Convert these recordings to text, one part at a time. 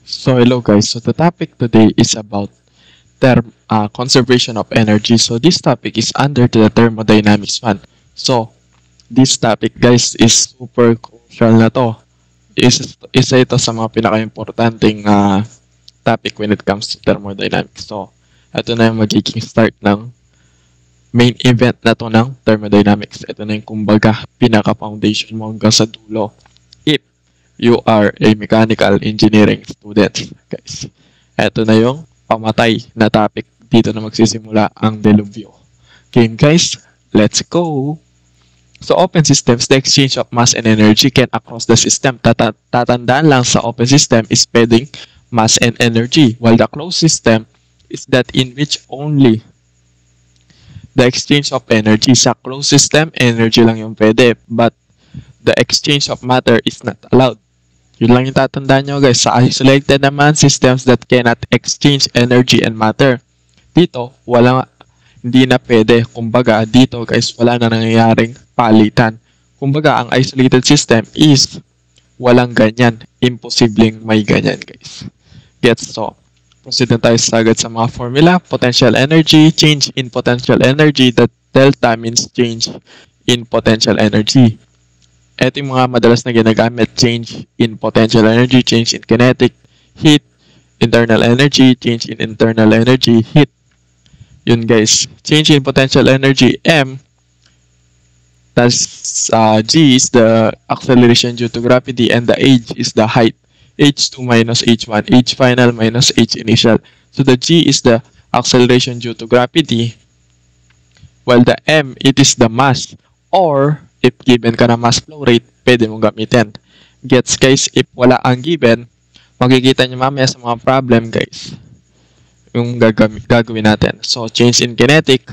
So hello guys, so the topic today is about conservation of energy. So this topic is under the thermodynamics one. So this topic guys is super crucial na to. Isa ito sa mga pinaka-importanting topic when it comes to thermodynamics. So ito na yung magiging start ng main event na to ng thermodynamics. Ito na yung kumbaga pinaka-foundation mo hanggang sa dulo. If you are a mechanical engineering student, guys. Ito na yung pamatay na topic dito na magsisimula ang deluvyo. Okay, guys, let's go! So, open systems, the exchange of mass and energy can across the system. Tatandaan lang sa open system is pwedeng mass and energy, while the closed system is that in which only the exchange of energy. Sa closed system, energy lang yung pwede, but the exchange of matter is not allowed. Yun lang yung tatandaan nyo guys. Sa isolated naman, systems that cannot exchange energy and matter. Dito, hindi na pwede. Kumbaga, dito guys, wala na nangyayaring palitan. Kumbaga, ang isolated system is walang ganyan. Imposibleng may ganyan guys. Gets so. Proceed na tayo agad sa mga formula. Potential energy, change in potential energy. That delta means change in potential energy. Ito yung mga madalas na ginagamit. Change in potential energy, change in kinetic, heat, internal energy, change in internal energy, heat. Yun guys. Change in potential energy, M. That's G is the acceleration due to gravity and the H is the height. H2 minus H1, H final minus H initial. So the G is the acceleration due to gravity, while the M, it is the mass. Or, if given ka na mass flow rate, pwede mong gamitin. Gets guys, if wala ang given, makikita nyo mamaya sa mga problem guys, yung gagawin natin. So, change in kinetic,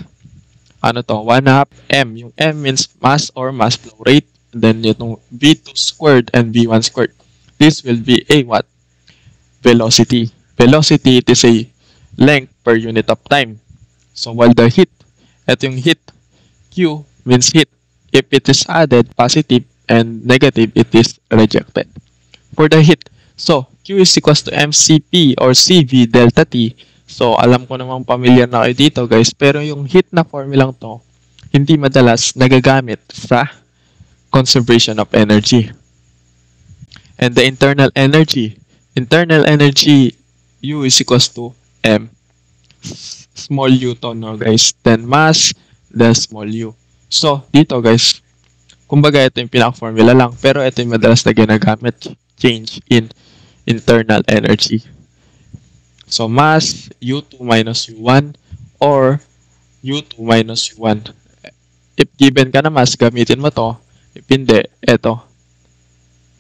ano to, 1/2 M. Yung M means mass or mass flow rate. And then, yung V2 squared and V1 squared. This will be a what? Velocity. Velocity, it is a length per unit of time. So, while the heat, ito yung heat, Q means heat. If it is added, positive and negative, it is rejected. For the heat, so, Q is equals to mCp or CV delta T. So, alam ko namang familiar na kayo dito guys, pero yung heat na formulang to, hindi madalas nagagamit sa conservation of energy. And the internal energy, U is equals to M. Small u to, no guys. Then mass, then small u. So, dito guys, kumbaga ito yung pinaka-formula lang, pero ito yung madalas na ginagamit, change in internal energy. So, mass, U2 minus U1, or U2 minus U1. If given ka na mass, gamitin mo to. If hindi, ito.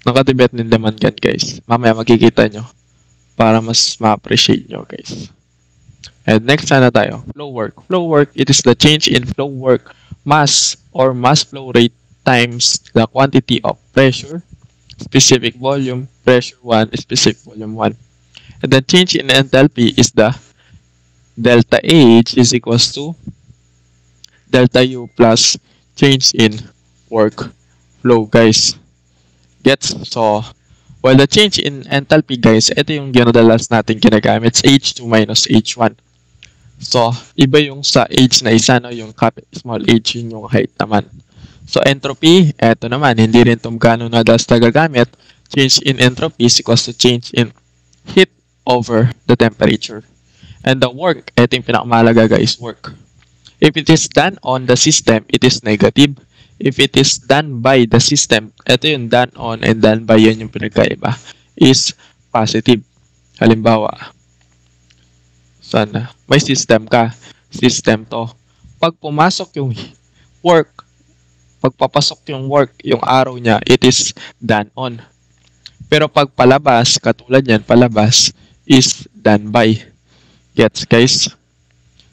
Nakatibet din naman yan guys. Mamaya makikita nyo para mas ma-appreciate nyo guys. And next na tayo, flow work. Flow work, it is the change in flow work mass or mass flow rate times the quantity of pressure, specific volume, pressure 1, specific volume 1. And the change in enthalpy is the delta H is equals to delta U plus change in work flow guys. Gets? So, while the change in enthalpy guys, ito yung ginadalas natin ginagamit sa H2 minus H1. So, iba yung sa H na isa, no? Yung small h, yun yung height naman. So, entropy, eto naman, hindi rin itong gano'n na dalas nagagamit. Change in entropy is equals to change in heat over the temperature. And the work, eto yung pinakamahalaga guys, work. If it is done on the system, it is negative. If it is done by the system, eto yung done on and done by, yan yung pinagkaiba, is positive. Halimbawa, sana, may system ka. System to. Pag pumasok yung work, pagpapasok yung work, yung arrow niya, it is done on. Pero pag palabas, katulad yan, palabas, is done by. Gets, guys?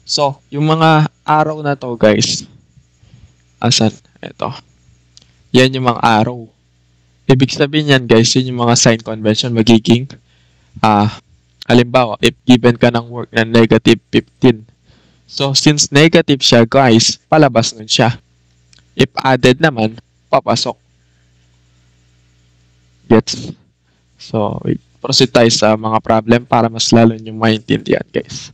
So, yung mga arrow na to, guys, asan? Ito. Yan yung mga arrow. Ibig sabihin yan, guys, yun yung mga sign convention magiging, halimbawa, if given ka ng work na negative 15. So, since negative siya, guys, palabas nun siya. If added naman, papasok. Gets? So, wait. proceed tayo sa mga problem para mas lalo nyo maintindihan, guys.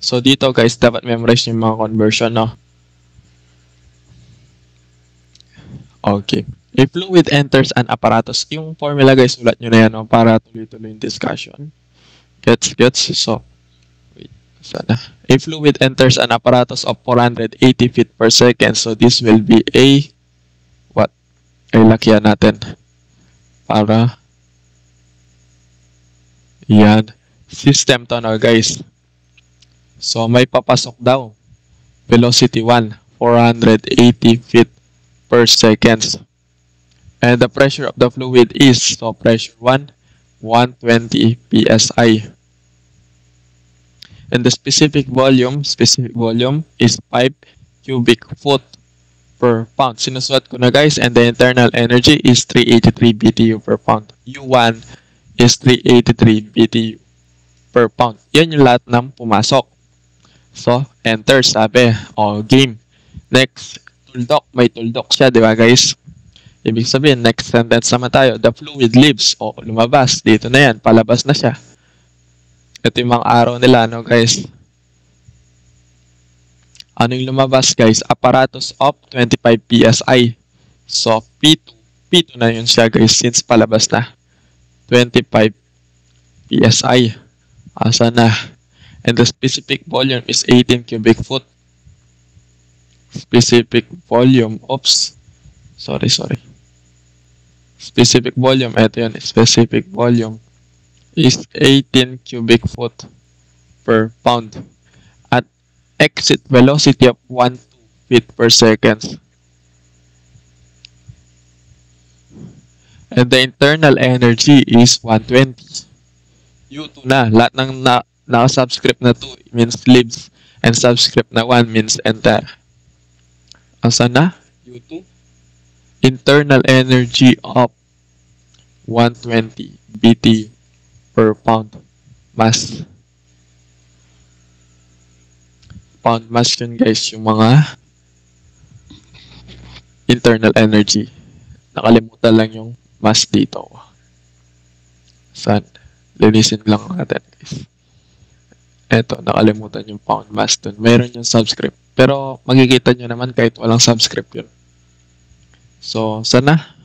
So, dito, guys, dapat memorize yung mga conversion, no? Okay. A fluid enters an apparatus. Yung formula, guys, sulat nyo na yan, no? Para tuloy-tuloy yung discussion. Gets? So, wait. Sana. A fluid enters an apparatus of 480 feet per second. So, this will be a what? Ay, lakyan natin. Para yan. System to, no, guys. So, may papasok daw. Velocity 1, 480 feet per second. And the pressure of the fluid is, so pressure 1, 120 psi. And the specific volume is 5 cubic foot per pound. Sinusulat ko na, guys, and the internal energy is 383 BTU per pound. U1 is 383 BTU per pound. Yan yung lahat ng pumasok. So, enter, sabi. O, game. Next, tuldok. May tuldok siya, di ba, guys? Ibig sabihin, next sentence naman tayo. The fluid leaves. O, lumabas. Dito na yan. Palabas na siya. Ito yung mga arrow nila, no, guys? Ano yung lumabas, guys? Apparatus of 25 psi. So, P2. P2 na yun siya, guys, since palabas na. 25 psi. Asa na? And the specific volume is 18 cubic foot. Specific volume. Oops. Sorry. Specific volume. Ito yun. Specific volume is 18 cubic foot per pound. At exit velocity of 1 feet per second. And the internal energy is 120. U2 na. Lahat ng naka-subscript na 2 means leaves. And subscript na 1 means enter. Asa na? U2. Internal energy of 120 BTU per pound mass. Pound mass yun, guys, yung mga internal energy. Nakalimutan lang yung mass dito. Saan? Linisin lang natin, guys. Eto, nakalimutan yung pound mass dun. Meron yung subscript. Pero makikita nyo naman kahit walang subscript yun. So, sana?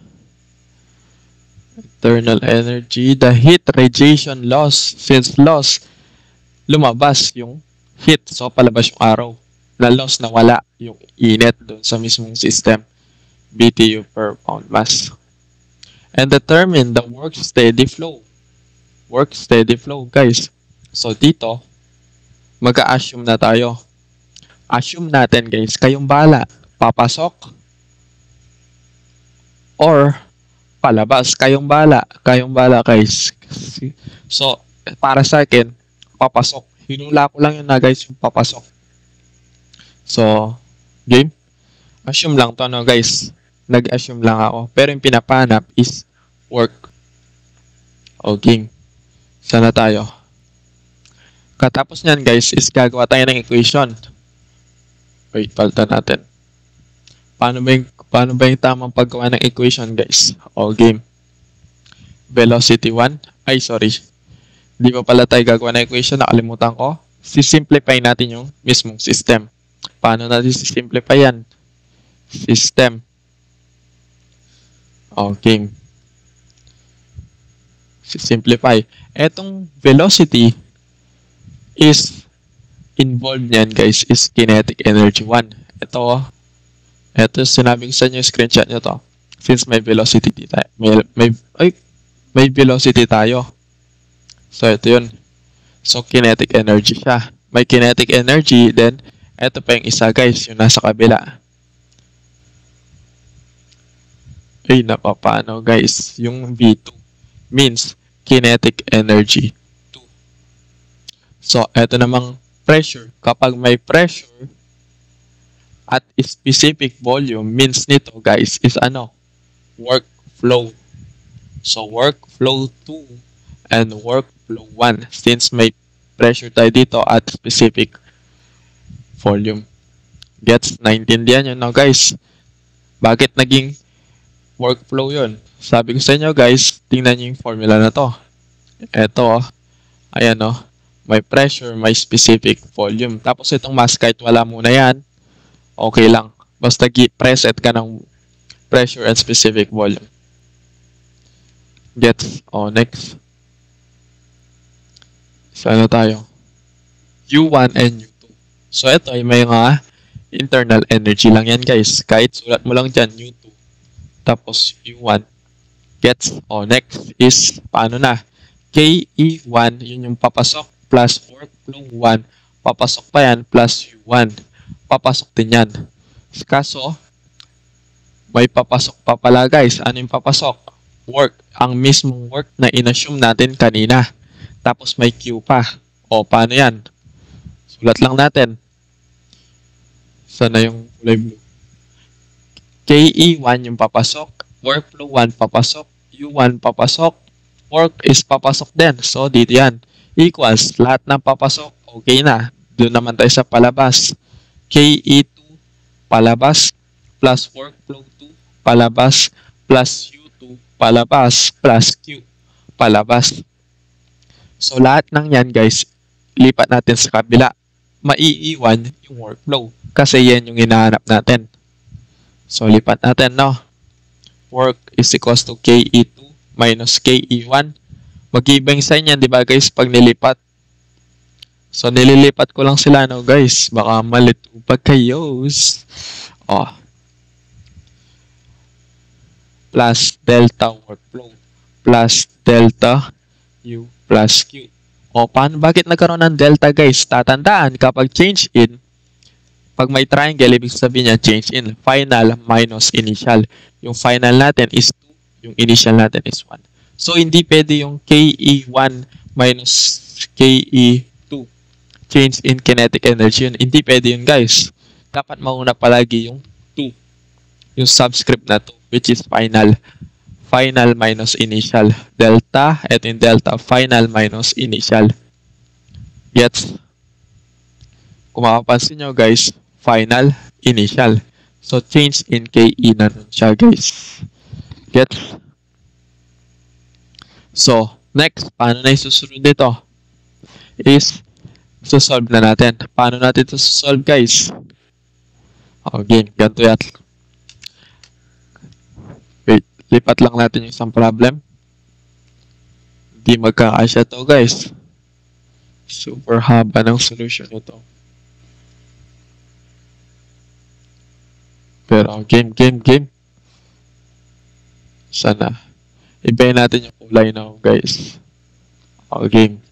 Internal energy. The heat radiation loss. Since loss, lumabas yung heat. So, palabas yung arrow. Na loss na wala yung init doon sa mismong system. BTU per pound mass. And determine the work steady flow. Work steady flow, guys. So, dito, mag-a-assume na tayo. Assume natin, guys, kayong bahala. Papasok or palabas. Kayong bahala. Kayong bahala, guys. So, para sa akin, papasok. Hinula ko lang yun na, guys, yung papasok. So, game. Assume lang to, no, guys. Nag-assume lang ako. Pero yung pinapanap is work. O, game. Sana tayo. Katapos nyan, guys, is gagawa tayo ng equation. Wait, palta natin. Paano ba yung tamang paggawa ng equation, guys? O, game. Velocity 1. Ay, sorry. Di pa pala tayo gagawa ng equation. Nakalimutan ko. Sisimplify natin yung mismong system. Paano natin sisimplify yan? System. O, game. Sisimplify. Etong velocity is involved niyan, guys, is kinetic energy 1. Ito sinabi ko sa inyo, screenshot nyo to. Since may velocity tayo. May velocity tayo. So, ito yun. So, kinetic energy siya. May kinetic energy, then, ito pa yung isa, guys, yung nasa kabila. Ay, napapano, guys. Yung V2 means kinetic energy 2. So, ito namang pressure. Kapag may pressure at specific volume, means nito, guys, is ano? Work flow. So, work flow 2 and work flow 1. Since may pressure tayo dito at specific volume. Gets? Naintindihan nyo na, guys. Bakit naging workflow yun? Sabi ko sa inyo, guys, tingnan nyo yung formula na to. Ito, ayan o. May pressure, may specific volume. Tapos itong mass, kahit wala muna yan, okay lang. Basta preset ka ng pressure and specific volume. Gets? O, next. So, ano tayo? U1 and U2. So, ito ay may mga internal energy lang yan, guys. Kahit sulat mo lang dyan, U2. Tapos, U1. Gets? O, next is, paano na? KE1, yun yung papasok, plus workflow 1. Papasok pa yan, plus U1. Papasok din yan. Kaso, may papasok pa pala, guys. Ano yung papasok? Work. Ang mismong work na inassume natin kanina. Tapos may Q pa. O, paano yan? Sulat lang natin. Sana yung kulay blue. KE1 yung papasok. Workflow 1 papasok. U1 papasok. Work is papasok din. So, dito yan. Equals. Lahat ng papasok. Okay na. Doon naman tayo sa palabas. KE2 palabas. Plus workflow 2 palabas. Plus U2 palabas. Plus Q palabas. So, lahat ng yan, guys, lipat natin sa kabila. Maiiwan yung workflow. Kasi yan yung hinahanap natin. So, lipat natin, no? Work is equals to KE2 minus KE1. Mag-iiba yung sign yan, di ba, guys, pag nilipat. So, nililipat ko lang sila, no, guys? Baka malito pa kayo. Oh. Plus delta workflow. Plus delta U plus Q. O, paano? Bakit nagkaroon ng delta, guys? Tatandaan, kapag change in, pag may triangle, ibig sabihin niya, change in. Final minus initial. Yung final natin is 2. Yung initial natin is 1. So, hindi pwede yung KE1 minus KE2. Change in kinetic energy yun. Hindi pwede yun, guys. Dapat mauna palagi yung 2. Yung subscript na 2, which is final. Final minus initial. Delta, eto yung delta. Final minus initial. Gets? Kung makapansin nyo, guys, final, initial. So, change in KE na nun siya, guys. Gets? So, next, paano na isusunod dito? Is, susolve na natin. Paano natin ito susolve, guys? Okay, ganito yan. Wait, lipat lang natin yung isang problem. Hindi magkakasya to, guys. Super haba ng solution ito. Pero, game. Sana. Ibayin natin yung kulay now, guys. Game.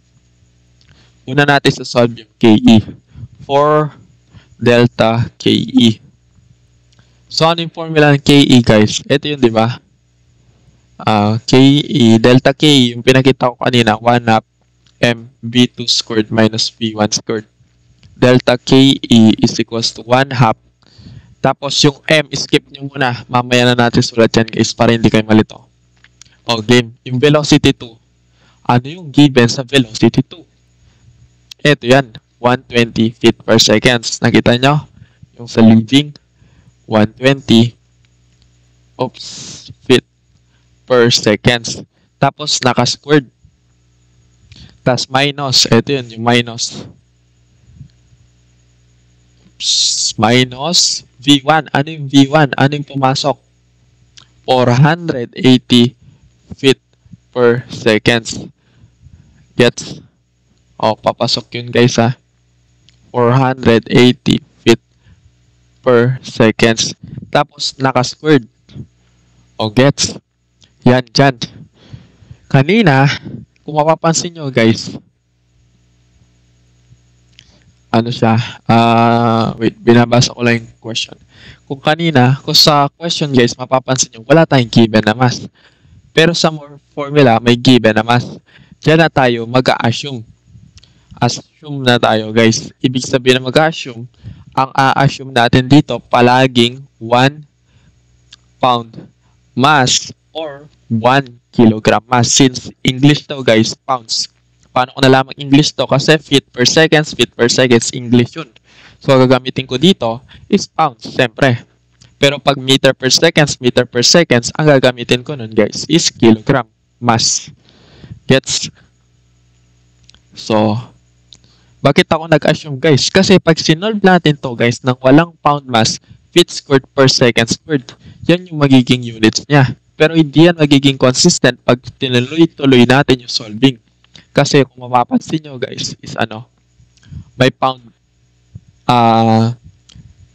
Una natin sa solve yung KE. 4 delta KE. So, ano yung formula ng KE, guys? Ito yun, di ba? KE, delta K, yung pinakita ko kanina, 1 half M V2 squared minus V1 squared. Delta KE is equals to 1 half. Tapos yung M, skip nyo muna. Mamaya na natin sulat yan, guys, para hindi kayo malito. Game. Yung velocity 2. Ano yung given sa velocity 2? Ito yan. 120 feet per seconds. Nakita nyo? Yung sa leading, 120 feet per seconds. Tapos, naka-squared. Tapos, minus. Ito yun, yung minus. Minus V1. Ano yung V1? Ano yung pumasok? 480 feet per seconds. Gets? Papasok yun, guys, ha? 480 feet per seconds. Tapos, naka-squared. Gets? Yan, dyan. Kanina, kung mapapansin nyo, guys, ano siya? Wait, binabasa ko lang yung question. Kung kanina, kung sa question, guys, mapapansin nyo, wala tayong given na mass. Pero sa formula, may given na mass. Diyan na tayo mag-a-assume. Assume na tayo, guys. Ibig sabihin na mag-a-assume, ang a-assume natin dito, palaging 1 pound mass or 1 kilogram mass. Since English to, guys, pounds. Paano ko nalaman English to? Kasi feet per seconds, English yun. So, gagamitin ko dito is pounds, siyempre. Pero pag meter per seconds, ang gagamitin ko nun, guys, is kilogram mass. Gets? So, bakit ako nag-assume guys? Kasi pag sinolve natin to guys ng walang pound mass, feet squared per second squared, yan yung magiging units niya. Pero hindi yan magiging consistent pag tinuloy-tuloy natin yung solving. Kasi kung mapapansin nyo guys, is by pound,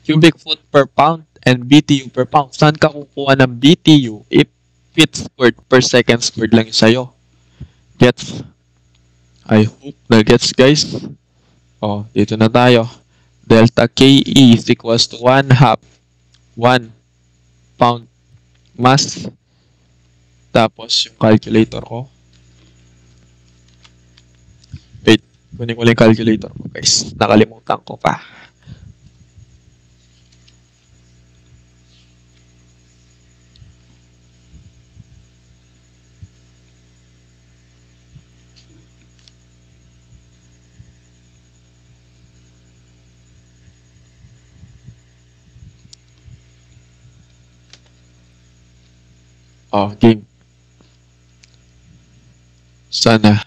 cubic foot per pound and BTU per pound. Saan ka kukuha ng BTU if feet squared per second squared lang yung sa'yo? Gets? I hope na gets guys. Oh, dito na tayo. Delta KE is equals to 1/2 1 pound mass. Tapos yung calculator ko. Wait, kunin ko lang yung calculator ko guys. Nakalimutan ko pa. Oh, game. Sana.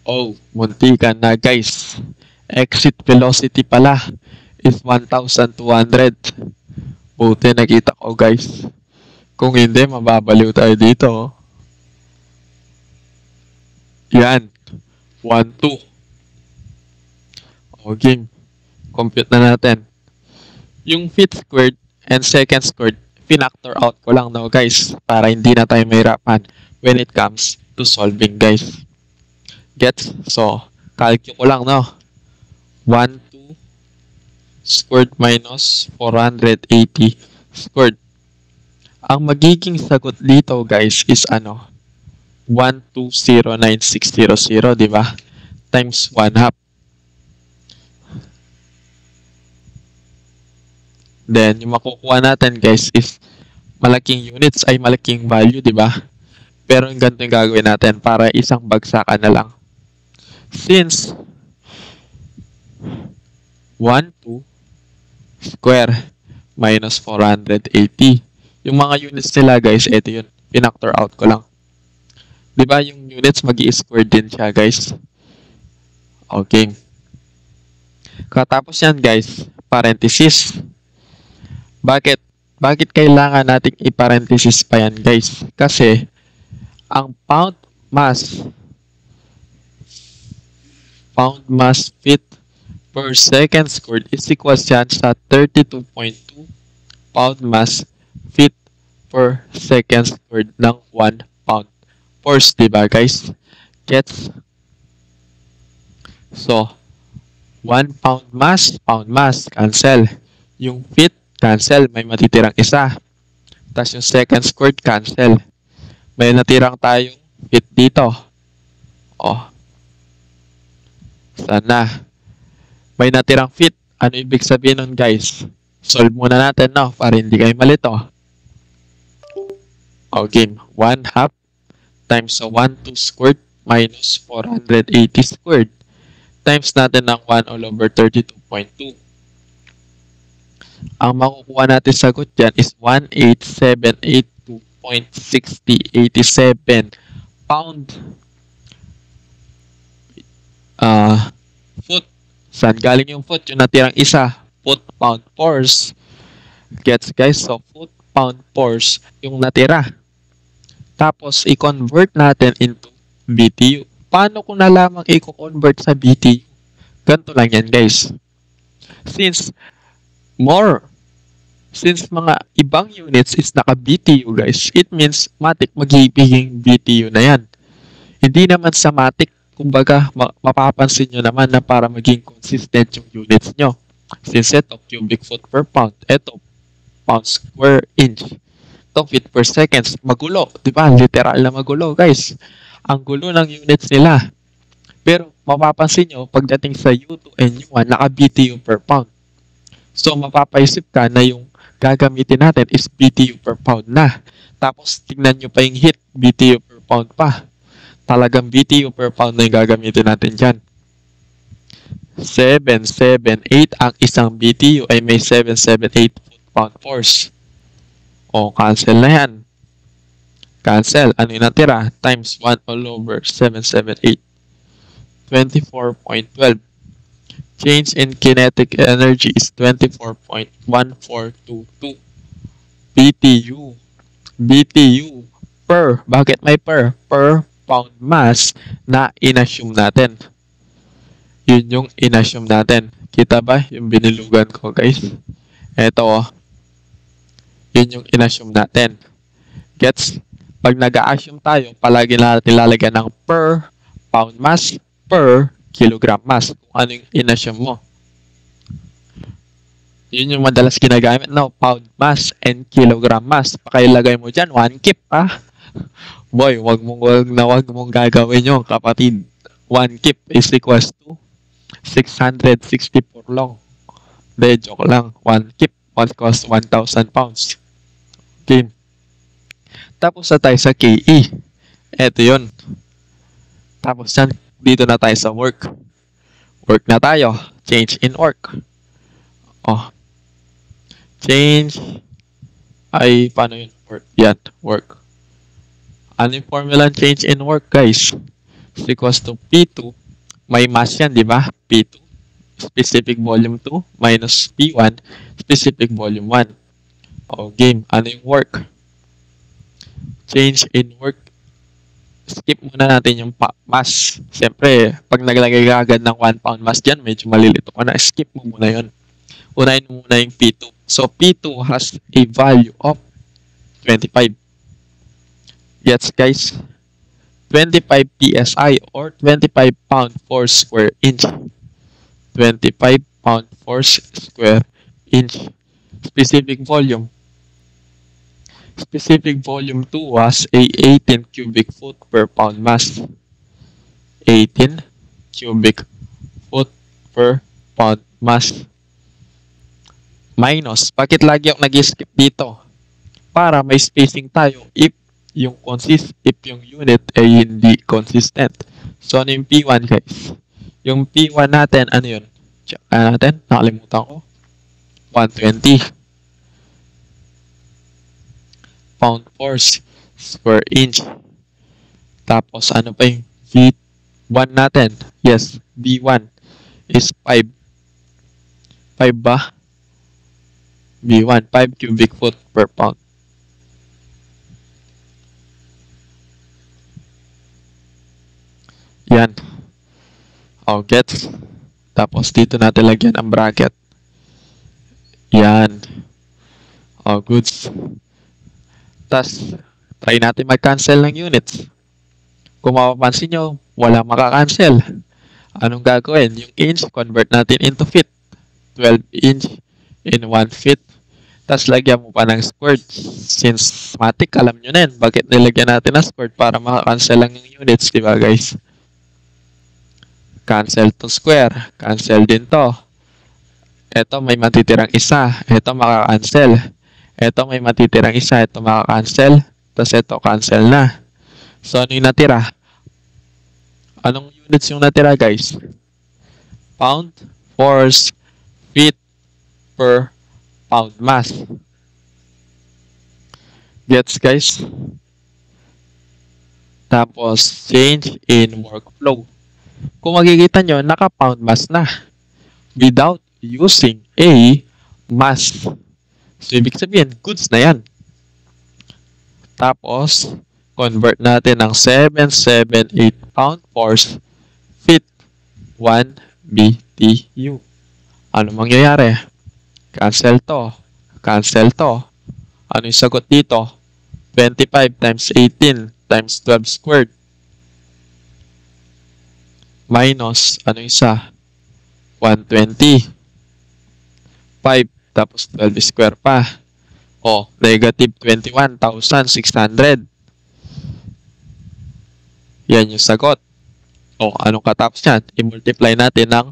Oh, muntikan na guys. Exit velocity pala is 1,200. Buti nakita ko guys. Kung hindi, mababaliw tayo dito. Yan. 1, 2. O, game. Compute na natin. Yung feet squared and second squared, pinactor out ko lang no guys. Para hindi na tayo mahirapan when it comes to solving guys. Gets? So, calculate ko lang no. 1, 2 squared minus 480 squared. Ang magiging sagot dito guys is 1209600, di ba? Times 1/2. Then, yung makukuha natin guys is malaking units ay malaking value, di ba? Pero yung ganito yung gagawin natin para isang bagsakan na lang. Since 1, 2 square minus 480. Yung mga units nila guys, ito yun. Pinactor out ko lang. Di ba yung units mag-i-square din siya guys? Okay. Katapos yan guys, parenthesis. Bakit? Bakit kailangan nating i-parenthesis pa yan guys? Kasi ang pound mass feet per second squared is equals yan sa 32.2 pound mass feet per second squared ng 1 pound force, diba guys? Gets? So, 1 pound mass, cancel. Yung feet, cancel. May matitirang isa. Tapos yung second squared, cancel. May natirang tayong feet dito. Oh. Sana. May natirang feet. Ano ibig sabihin nun guys? Solve muna natin no, para hindi kayo malito. Okay, 1/2 times 1/2 squared minus 480 squared times natin ng 1 all over 32.2. Ang makukuha natin sagot dyan is 18782.6087 pound foot. Saan galing yung foot? Yung natirang isa, foot pound force. Gets guys? So, foot pound force yung natira. Tapos, i-convert natin into BTU. Paano ko na lamang i-convert sa BTU? Ganito lang yan guys. Since mga ibang units is naka-BTU guys, it means matik magiging BTU na yan. Hindi naman sa matik, kumbaga mapapansin nyo naman na para maging consistent yung units nyo. Since ito cubic foot per pound, ito pound square inch, ito feet per seconds, magulo, di ba? Literal na magulo guys. Ang gulo ng units nila. Pero mapapansin nyo, pagdating sa U2 and U1, naka-BTU per pound. So mapapaisip ka na yung gagamitin natin is BTU per pound na. Tapos tingnan nyo pa yung heat, BTU per pound pa. Talagang BTU per pound na yung gagamitin natin dyan. 778 ang isang BTU ay may 778 foot-pound force. O, cancel na yan. Cancel. Ano yung natira? Times 1 all over 778. 24.12. Change in kinetic energy is 24.1422 BTU. BTU per. Bakit may per? Per pound mass na inassume natin. Yun yung inassume natin. Kita ba yung binilugan ko, guys? Ito, oh. Yun yung inassume natin. Gets? Pag nag-a-assume tayo, palagi natin lalagyan ng per pound mass, per kilogram mass. Kung ano yung inassume mo. Yun yung madalas ginagamit, no? Pound mass and kilogram mass. Pakailagay mo dyan, 1 kip, ha? Boy, wag mong gagawin yun, kapatid. 1 kip is equals to 664 long. De, joke lang. 1 kip cost 1,000 pounds. Okay. Tapos na tayo sa KE. Ito yun. Tapos yan, dito na tayo sa work. Work na tayo. Change in work. Oh. Change. Ay, paano yun? Work. Yan, work. Ano yung formula change in work, guys? Is equals to P2. May mass yan, di ba? P2. Specific volume 2 minus P1. Specific volume 1. O, game. Ano yung work? Change in work. Skip muna natin yung mass. Siyempre, pag naglagay ka agad ng 1 pound mass dyan, medyo malilito ka na. Skip mo muna yun. Unahin mo muna yung P2. So, P2 has a value of 25. Gets, guys? 25 PSI or 25 pound per square inch. 25 pound per square inch. Specific volume. Specific volume 2 was a 18 cubic foot per pound mass. 18 cubic foot per pound mass. Minus. Bakit lagi ako nag-skip dito? Para may spacing tayo if yung unit ay hindi consistent. So, ano yung P1, guys? Yung P1 natin, ano yun? Check natin. Nakalimutan ko. 120 pound per square inch. Tapos, ano pa yung V1 natin? Yes, V1 is 5. 5 ba? V1, 5 cubic foot per pound. Yan. O, gets. Tapos, dito natin lagyan ang bracket. Yan. O, goods. Tapos, try natin mag-cancel ng units. Kung mapapansin nyo, wala maka-cancel. Anong gagawin? Yung inch, convert natin into feet. 12 inch in 1 feet. Tapos, lagyan mo pa ng squared. Since matik, alam nyo na yun. Bakit nilagyan natin ng squared? Para maka-cancel lang yung units, diba, guys? Cancel to square. Cancel din to. Ito may matitirang isa. Ito maka-cancel. Ito may matitirang isa. Ito maka-cancel. Tapos ito cancel na. So ano yung natira? Anong units yung natira, guys? Pound, force, feet per pound mass. Gets, guys? Tapos change in workflow. Kung makikita nyo, naka-pound mass na without using a mass. So, ibig sabihin, goods na yan. Tapos, convert natin ng 778 pound force feet 1 BTU. Ano mangyayari? Cancel to. Cancel to. Ano yung sagot dito? 25 times 18 times 12 squared. Minus, ano isa? 120. 5, tapos 12 square pa. O, negative 21,600. Yan yung sagot. O, anong katapos yan? I-multiply natin ng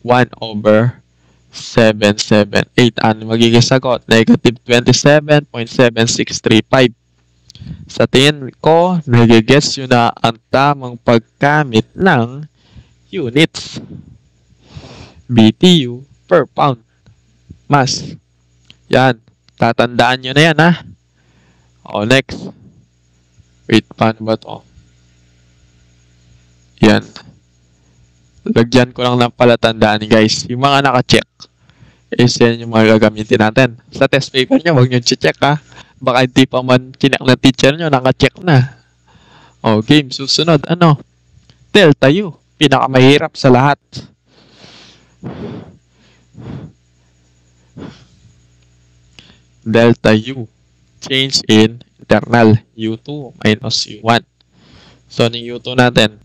1 over 778. Ano magiging sagot? Negative 27.7635. Sa tingin ko, nagigets yun na ang tamang paggamit ng units. BTU per pound mass. Yan. Tatandaan nyo na yan, ha? O, next. Wait, paano ba to? Yan. Lagyan ko lang ng palatandaan guys. Yung mga naka-check is yan yung mga gagamitin natin. Sa test paper nyo, huwag nyo check ha. Baka hindi pa man chinek na teacher nyo, naka-check na. O, game. Susunod. Ano? Delta U. Pinakamahirap sa lahat. Delta U. Change in internal. U2 minus U1. So, ng U2 natin.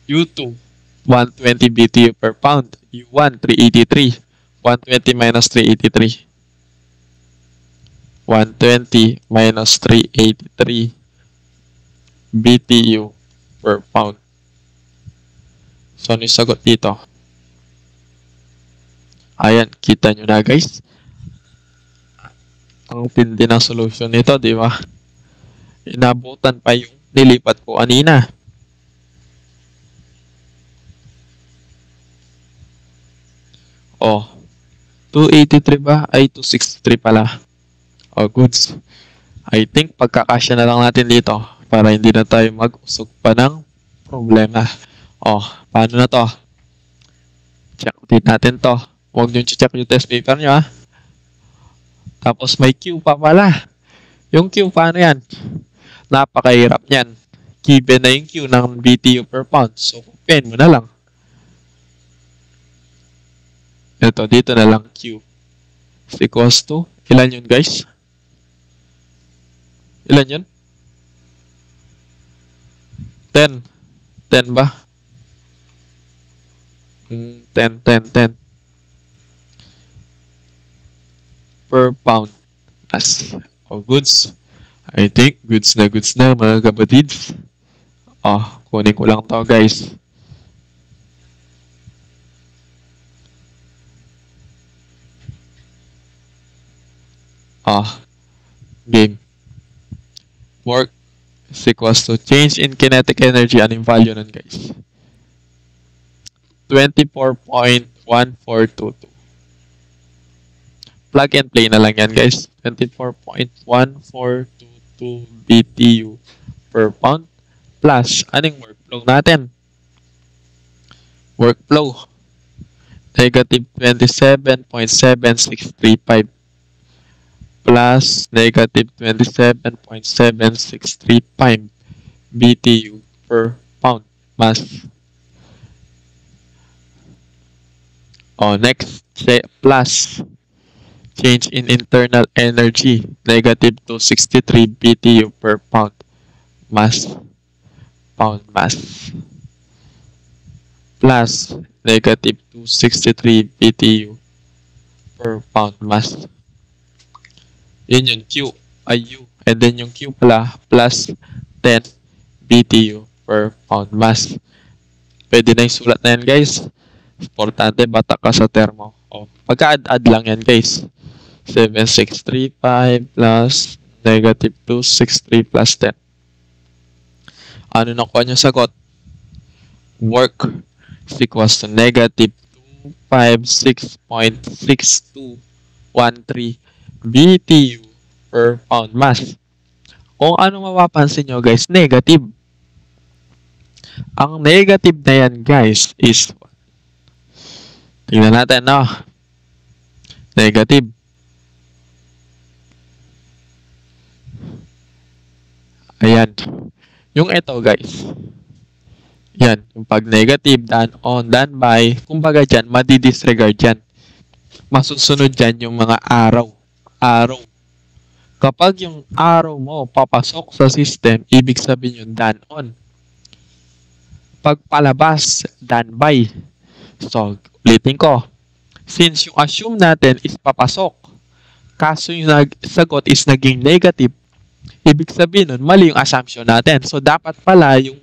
U2, 120 BTU per pound. U1, 383. 120 minus 383. 120 minus 383 BTU per pound. So, ano yung sagot dito? Ayan, kita nyo na guys. Ang tindi ng solution nito, di ba? Inabutan pa yung nilipat ko kanina. Oh, 283 ba? Ay, 263 pala. Oh, goods. I think pagkakasya na lang natin dito para hindi na tayo mag-usog pa ng problema. Oh, paano na to? Check din natin to. Huwag nyo check yung test paper nyo ha. Tapos may Q pa pala. Yung Q, paano yan? Napakahirap yan. Given na yung Q ng BTU per pound. So, pen mo na lang. Ito, dito na lang Q. Is equals to, ilan yun guys? Ilan yun? 10. 10 ba? 10. Per pound. As of goods. I think goods na mga kapatids. Oh, kunin ko lang to guys. Game. Work is equals to change in kinetic energy. Ano yung value nun, guys? 24.1422. Plug and play na lang yan, guys. 24.1422 BTU per pound plus anong workflow natin? Workflow. Negative 27.7635 plus negative 27.7635 BTU per pound mass. Next, plus change in internal energy, negative 263 BTU per pound mass. Plus negative 263 BTU per pound mass. Yun yung Q ay U. And then yung Q pala plus 10 BTU per pound mass. Pwede na yung sulat na yan guys. Importante bata ka sa termo. Pagka-add lang yan guys. 7635 plus negative 263 plus 10. Ano nakuha nyo sagot? Work is equals to negative 256.6213 BTU per pound mass. Kung ano mapapansin nyo guys, negative. Ang negative na yan guys is, tingnan natin no. Negative. Ayan. Yung ito guys. Yan. Yung pag negative, done on, done by, kumbaga dyan, madi-disregard yan. Masusunod dyan yung mga arrow. Kapag yung arrow mo papasok sa system, ibig sabihin yung done on. Pag palabas, done by. So, ulitin ko. Since yung assume natin is papasok, kaso yung sagot is naging negative, ibig sabihin nun, mali yung assumption natin. So, dapat pala yung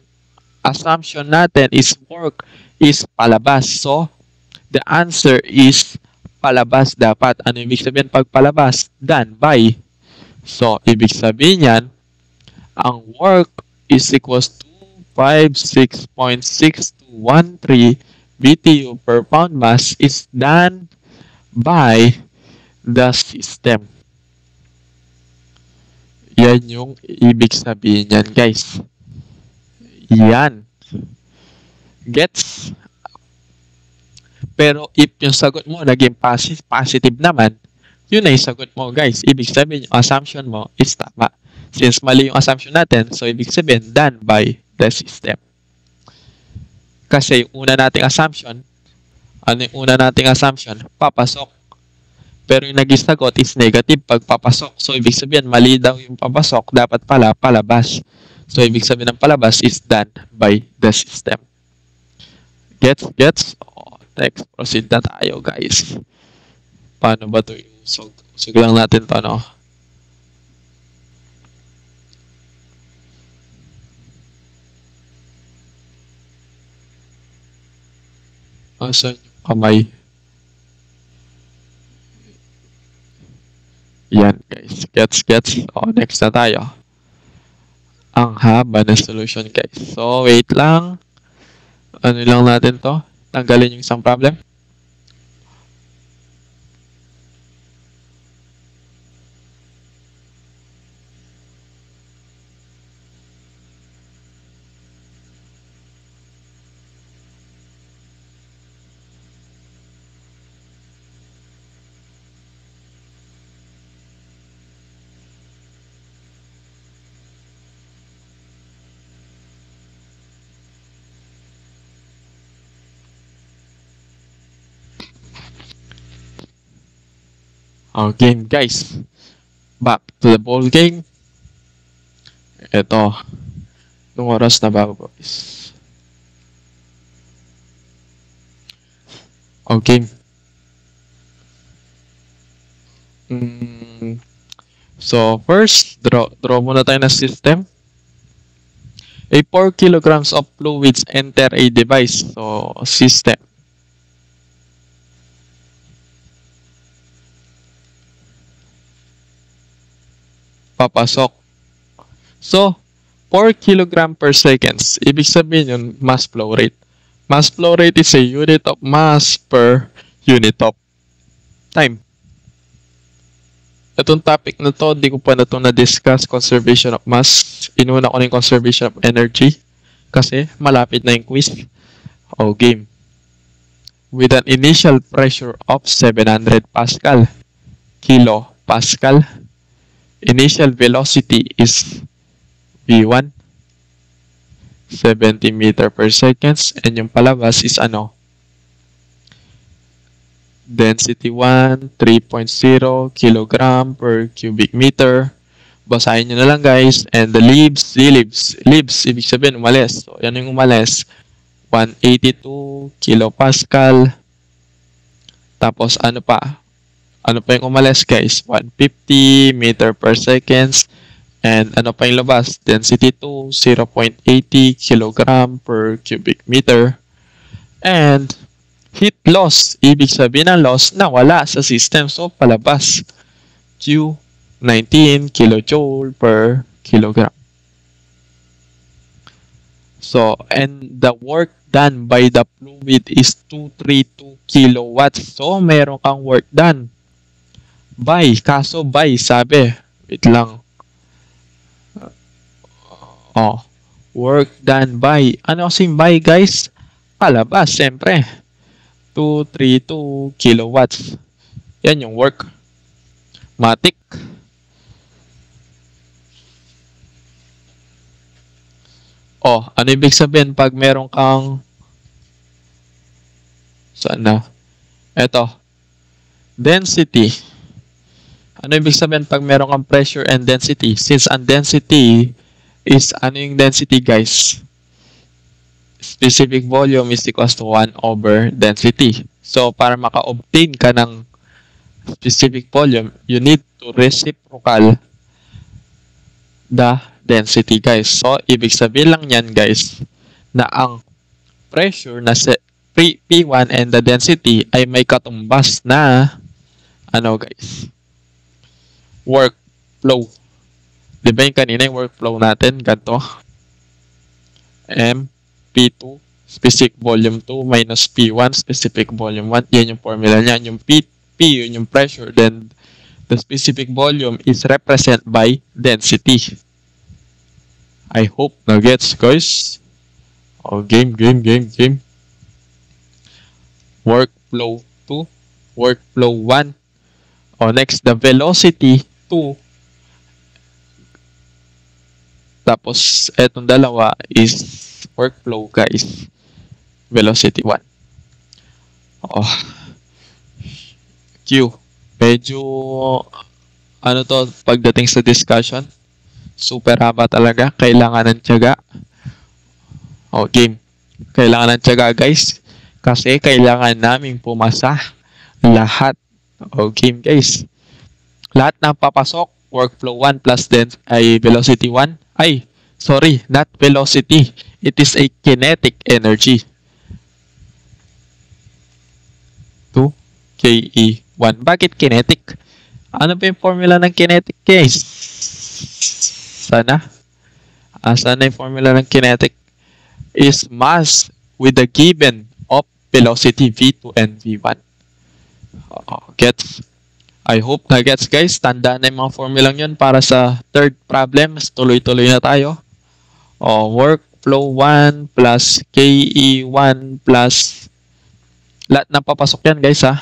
assumption natin is work is palabas. So, the answer is palabas dapat. Ano ibig sabihin pag palabas? Done by. So, ibig sabihin yan, ang work is equals to 56.6213 BTU per pound mass is done by the system. Yan yung ibig sabihin yan, guys. Yan. Gets? Pero if yung sagot mo naging positive naman, yun na yung sagot mo, guys. Ibig sabihin yung assumption mo is tama. Since mali yung assumption natin, so ibig sabihin done by the system. Kasi yung una nating assumption, ano yung una nating assumption? Papasok. Pero yung naging sagot is negative pag papasok. So, ibig sabihin, mali daw yung papasok, dapat pala palabas. So, ibig sabihin ng palabas is done by the system. Gets? Oh, next, proceed na tayo, guys. Paano ba ito yung usog? Usog lang natin ito, no? Asan yung kamay? Yan, guys. Gets? O, next na tayo. Ang haba ng solution, guys. So, wait lang. Ano lang natin to? Tanggalin yung isang problem. Okay, guys. Back to the ball game. Ito. Nung oras na ba, boys? Okay. So, first, draw muna tayo ng system. A 4 kilograms of fluids enter a device. So, system. Papasok. So, 4 kilogram per seconds. Ibig sabihin yun, mass flow rate. Mass flow rate is a unit of mass per unit of time. Itong topic na to, di ko pa na ito na-discuss, conservation of mass. Inuna ko na yung conservation of energy kasi malapit na yung quiz o game. With an initial pressure of 700 Pascal, kilopascal, initial velocity is v1, 70 meter per seconds, and yung palabas is ano? Density 1, 3.0 kilogram per cubic meter. Basahin nyo na lang, guys. And the leaves, ibig sabihin umalis. So, yan yung umalis. 182 kilopascal. Tapos, ano pa? Ano pa yung umalis, guys? 150 meter per seconds. And ano pa yung labas? Density 2, 0.80 kilogram per cubic meter. And heat loss. Ibig sabihin ng loss na wala sa system. So, palabas. Q, 19 kilojoule per kilogram. So, and the work done by the fluid is 232 kilowatts. So, meron kang work done. By, kaso by, sabi. Wait lang. Oh, work done by. Ano kasing by, guys? Palabas, siyempre. 232 kilowatts. Yan yung work. Matik. Oh, ano ibig sabihin pag meron kang saan na? Ito. Density. Ano ibig sabihin pag meron kang pressure and density? Since ang density is, ano yung density, guys? Specific volume is equals to 1 over density. So, para maka-obtain ka ng specific volume, you need to reciprocal the density, guys. So, ibig sabihin lang yan, guys, na ang pressure na P1 and the density ay may katumbas na ano, guys? Workflow. Di ba yung kanina yung workflow natin? Ganito. M P2 specific volume 2 minus P1 specific volume 1. Yan yung formula niya. Yung P yun yung pressure. Then, The specific volume is represented by density. I hope na gets, guys. Oh, game. Workflow 2, workflow 1. Oh, next, the velocity 2. Tapos, etong dalawa is workflow, guys. Velocity 1. Oh. Q. Medyo, ano to, pagdating sa discussion, super haba talaga. Kailangan ng tiyaga. Oh, game. Kailangan ng tiyaga, guys. Kasi kailangan naming pumasa lahat. Oh, game, guys. Lahat ng papasok, workflow 1 plus then ay velocity 1. Ay, sorry, not velocity. It is a kinetic energy. 2 KE1. Bakit kinetic? Ano ba yung formula ng kinetic, guys? Sana yung formula ng kinetic is mass with the given of velocity V2 and V1. Gets? I hope na gets, guys. Tandaan na yung mga formulang yun para sa third problem. Tuloy-tuloy na tayo. Workflow 1 plus KE1 plus lahat ng papasok yan, guys, ha.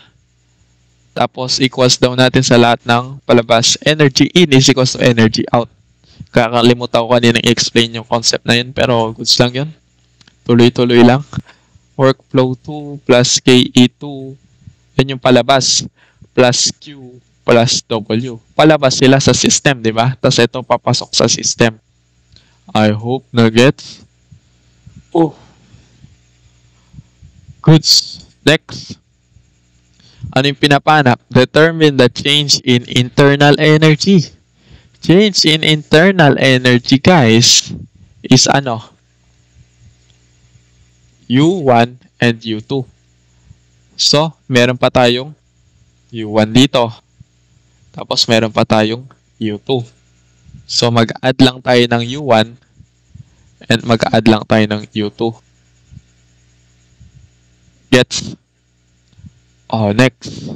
Tapos, equals daw natin sa lahat ng palabas. Energy in is equals to energy out. Kakalimutan ko kanina i-explain yung concept na yun, pero goods lang yun. Tuloy-tuloy lang. Workflow 2 plus KE2. Yan yung palabas. Plus Q plus W. Palabas sila sa system, di ba? Tapos ito papasok sa system. I hope na gets. Oh. Goods. Next. Ano yung pinapanap? Determine the change in internal energy. Change in internal energy, guys, is ano? U1 and U2. So, meron pa tayong U1 dito. Tapos meron pa tayong U2. So mag-add lang tayo ng U1 and mag-add lang tayo ng U2. Gets? Oh, next.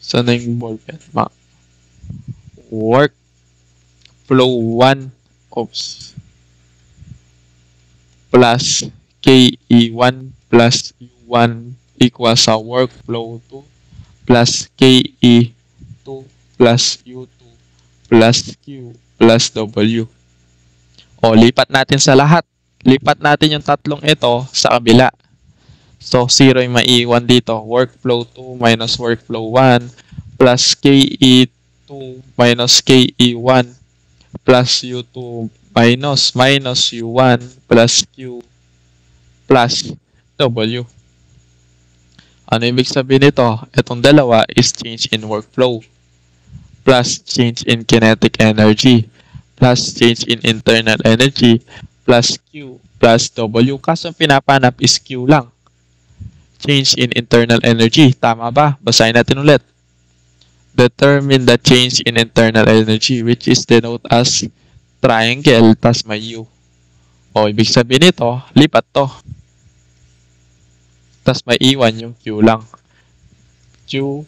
Saan na yung ball pen? Work flow 1 plus KE1 plus U1 equals sa workflow 2 plus KE2 plus U2 plus Q plus W. O, lipat natin sa lahat. Lipat natin yung tatlong ito sa kabila. So, 0 yung maiiwan dito. Workflow 2 minus workflow 1 plus KE2 minus KE1 plus U2 minus U1 plus Q plus W. Ano ibig sabihin nito? Itong dalawa is change in workflow plus change in kinetic energy plus change in internal energy plus Q plus W. Kaso pinapanap is Q lang. Change in internal energy. Tama ba? Basahin natin ulit. Determine the change in internal energy which is denoted as triangle tas may U. O, ibig sabihin nito, lipat to. Tas may iwan yung Q lang. Q.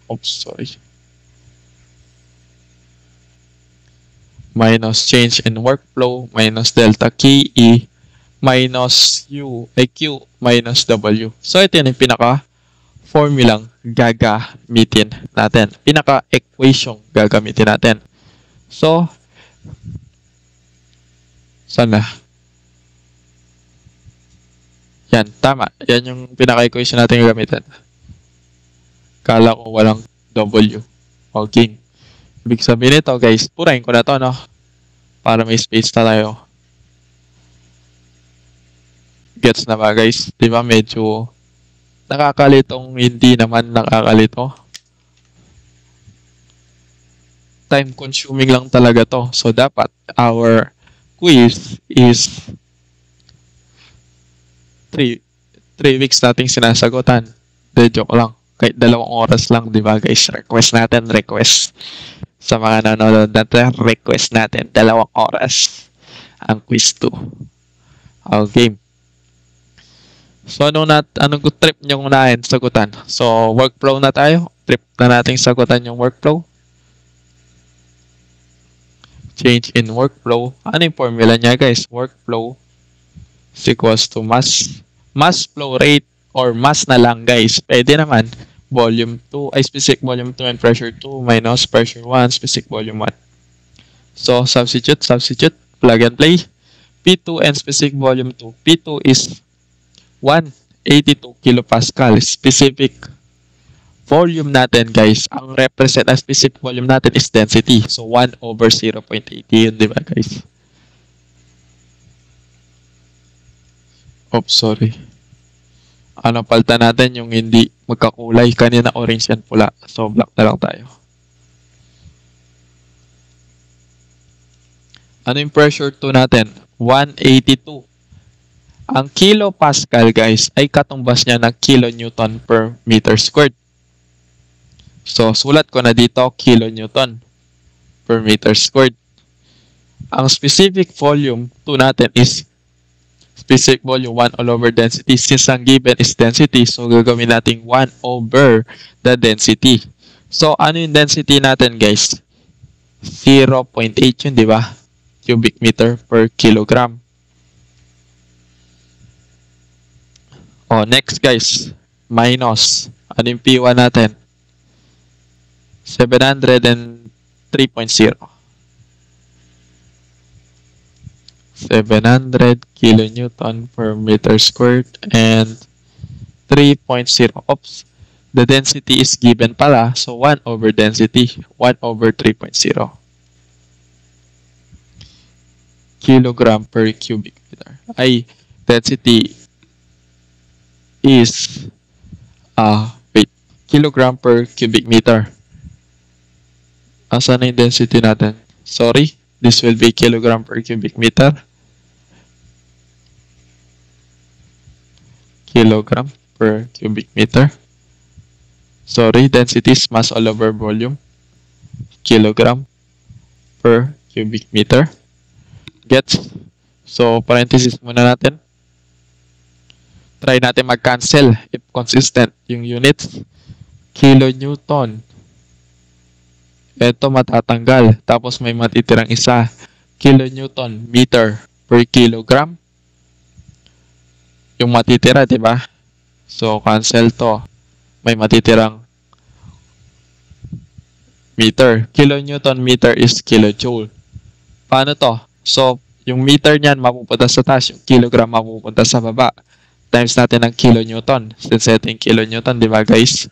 Oops, sorry. Minus change in workflow minus delta KE minus U ay Q minus W. So, ito yung pinaka-formulang gagamitin natin. Pinaka-equation gagamitin natin. So, sana. Yan, tama. Yan yung pinaka-equation natin gagamitin. Kala ko walang W. Okay. Ibig sabihin nito, guys, purahin ko na to, no? Para may space na tayo. Gets na ba, guys? Di ba medyo nakakalitong hindi naman nakakalito? Time consuming lang talaga to. So, dapat our quiz is 3 weeks nating sinasagutan. De, joke lang. Kahit 2 oras lang, di ba, guys? Request natin. Sa mga nanonood natin, request natin 2 oras ang quiz 2. Okay. So, anong trip nyo unahin sagutan? So, workflow na tayo trip na nating sagutan yung workflow. Change in workflow. Ano yung formula niya guys? Workflow is equals to mass flow rate or mass na lang guys. Pwede naman volume 2 ay specific volume 2 and pressure 2 minus pressure 1 specific volume 1. So substitute, plug and play. P2 and specific volume 2. P2 is 182 kilopascal. Specific volume natin guys, ang represent as specific volume natin is density. So 1 over 0.80 yun, di ba guys? Oops, sorry. Palitan natin yung hindi magkakulay. Kanina orange and pula. So black na lang tayo. Ano yung pressure 2 natin? 182. Ang kilopascal guys ay katumbas niya ng kilonewton per meter squared. So sulat ko na dito kilonewton per meter squared. Ang specific volume 2 natin is specific volume 1 all over density. Since ang given is density, so gagawin natin 1 over the density. So ano yung density natin guys? 0.8 yun, di ba? Cubic meter per kilogram. Next guys, minus. Ano yung P1 natin? 703.0. 700 kilonewton per meter squared and 3.0. Oops. The density is given pala. So 1 over density. 1 over 3.0. Kilogram per cubic meter. Ay, density is kilogram per cubic meter. Asan na yung density natin? Sorry, this will be kilogram per cubic meter. Kilogram per cubic meter. Sorry, density is mass all over volume. Kilogram per cubic meter. Gets? So, parenthesis muna natin. Try natin mag-cancel if consistent yung units. Kilonewton. Ito matatanggal. Tapos may matitirang isa. Kilonewton meter per kilogram. Yung matitira, di ba? So, cancel to. May matitirang meter. Kilonewton meter is kilojoule. Paano to? So, yung meter niyan mapupunta sa taas, yung kilogram mapupunta sa baba. Times natin ng kilonewton. Since ito yung kilonewton, di ba guys?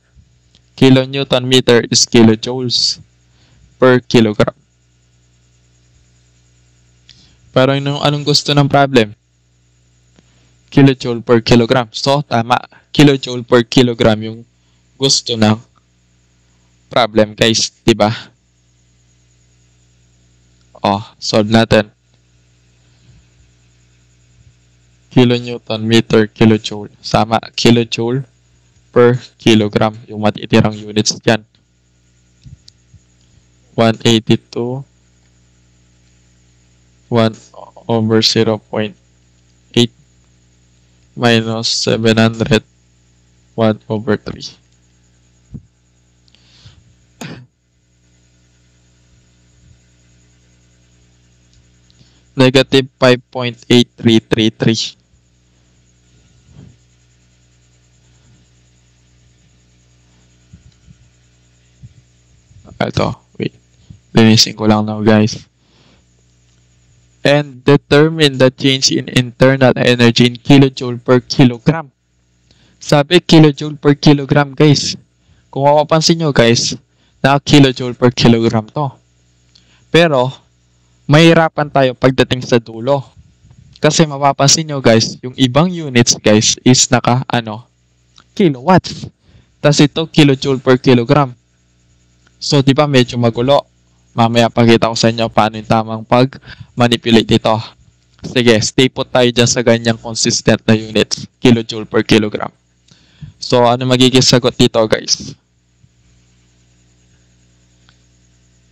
Kilonewton meter is kilojoules per kilogram. Pero anong gusto ng problem? Kilojoule per kilogram. So, tama. Kilojoule per kilogram yung gusto ng problem guys. Di ba? Solve natin. Kilonewton meter kilojoule. Sama, kilojoule per kilogram. Yung matitirang units dyan. 182 1 over 0.8 minus 700 1 over 3. Negative 5.8333. Ito, wait. Linisin ko lang now, guys. And determine the change in internal energy in kilojoule per kilogram. Sabi, kilojoule per kilogram, guys. Kung mapapansin nyo, guys, na kilojoule per kilogram to. Pero, mahirapan tayo pagdating sa dulo. Kasi mapapansin nyo, guys, yung ibang units, guys, is kilowatts. Tapos ito, kilojoule per kilogram. So, di ba medyo magulo? Mamaya pakita ko sa inyo paano yung tamang pag-manipulate ito. Sige, stay put tayo dyan sa ganyang consistent na units. Kilojoule per kilogram. So, ano magiging sagot dito, guys?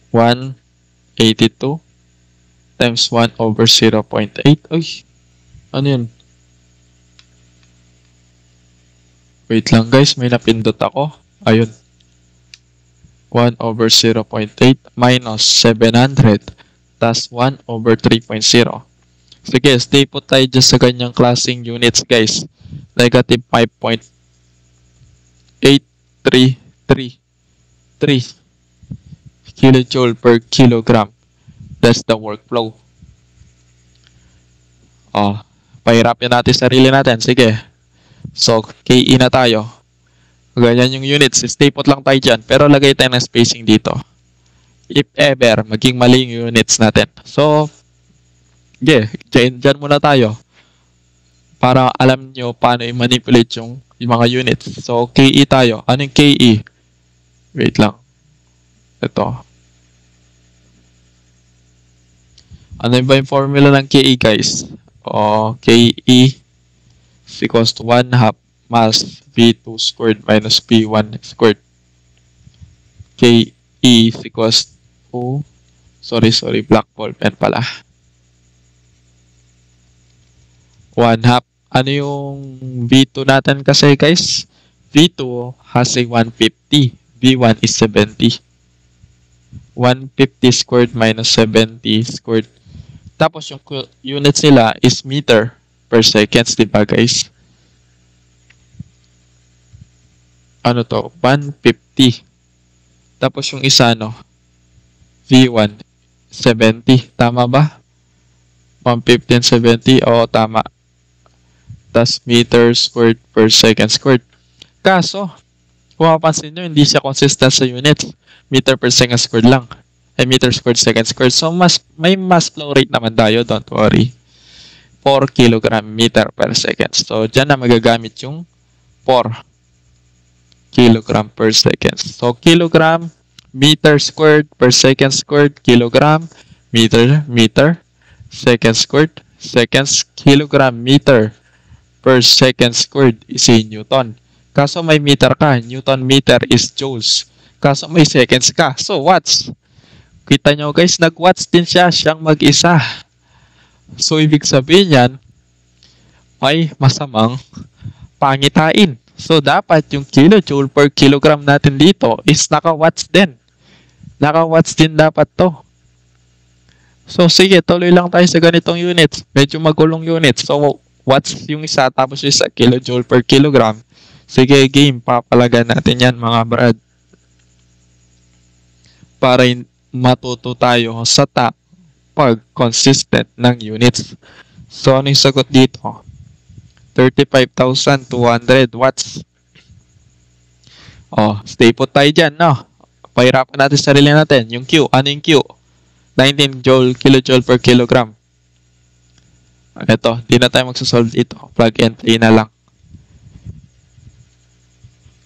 182 times 1 over 0.8. Uy, ano yun? Wait lang, guys. May napindot ako. Ayun. 1 over 0.8 minus 700 tas 1 over 3.0. Sige, stay po tayo dyan sa ganyang klaseng units, guys. Negative 5.8333 kilojoule per kilogram. That's the workflow. Pahirapin natin sarili natin. Sige. So, KE na tayo. Ganyan yung units. Stay put lang tayo dyan. Pero lagay tayo ng spacing dito. If ever, maging mali yung units natin. So, dyan muna tayo. Para alam nyo paano i-manipulate yung mga units. So, KE tayo. Ano yung KE? Wait lang. Ito. Ano ba yung formula ng KE, guys? KE is equals to 1 half mass V2 squared minus P1 squared. KE is equals to, sorry, black ball pen pala. 1 half. Ano yung V2 natin kasi, guys? V2 has a 150. V1 is 70. 150 squared minus 70 squared. Tapos yung units nila is meter per seconds, diba, guys? Ano to? 150. Tapos yung isa, V1, 70. Tama ba? 150 and 70. Oo, tama. Tas meter squared per second squared. Kaso, kung mapapansin nyo, hindi siya consistent sa units. Meter per second squared lang. Meter squared second squared. So, may mass flow rate naman tayo. Don't worry. 4 kilogram meter per second. So, dyan na magagamit yung 4 kilogram per second. So, kilogram meter squared per second squared. Kilogram meter second squared. Seconds kilogram meter per second squared is in Newton. Kaso may meter ka. Newton meter is joules. Kaso may seconds ka. So, watts. Kita nyo, guys, nag-watts din siyang mag-isa. So, ibig sabihin yan, may masamang pangitain. So, dapat yung kilojoule per kilogram natin dito is naka-watts din. Naka-watts din dapat to. So, sige, tuloy lang tayo sa ganitong units. Medyo magulong units. So, watts yung isa, tapos yung isa, kilojoule per kilogram. Sige, game, papalagan natin yan, mga brad. Para matuto tayo sa pag consistent ng units. So, ano yung sagot dito? 35,200 watts. Stay put tayo dyan, Pahirapan natin sarili natin. Yung Q, ano yung Q? 19 kilojoule per kilogram. Ito, di na tayo magsasolve dito. Plug and play na lang.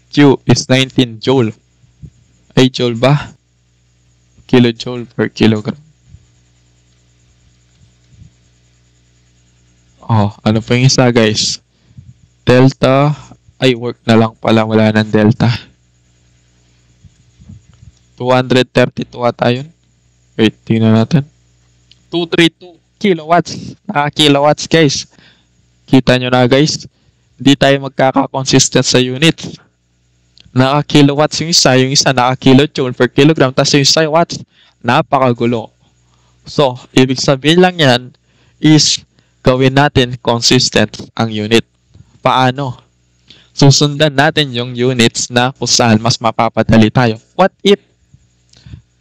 Q is 19 joule. Ay, joule ba? Kilojoule per kilogram. Ano pa yung isa, guys? Delta. Ay, work na lang pala. Wala ng delta. 232 ata yun. Wait, tingnan natin. 232 kilowatts. Kilowatts, guys. Kita nyo na, guys. Hindi tayo magkaka-consistent sa units. Naka-kilowatts yung isa naka-kilojoule per kilogram, tapos yung isa watts, napakagulo. So, ibig sabihin lang yan is gawin natin consistent ang unit. Paano? Susundan natin yung units na kung saan mas mapapadali tayo. What if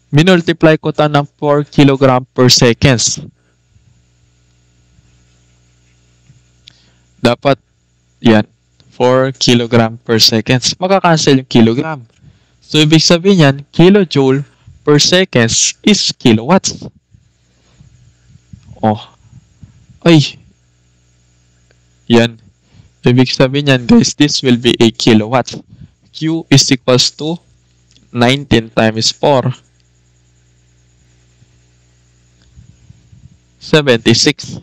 minultiply ko ito ng 4 kilogram per seconds? Dapat yan. 4 kilogram per seconds. Makakancel yung kilogram. So, ibig sabihin yan, kilojoule per seconds is kilowatts. Ay. Yan. Ibig sabihin yan, guys, this will be a kilowatt. Q is equals to 19 times 4. 76.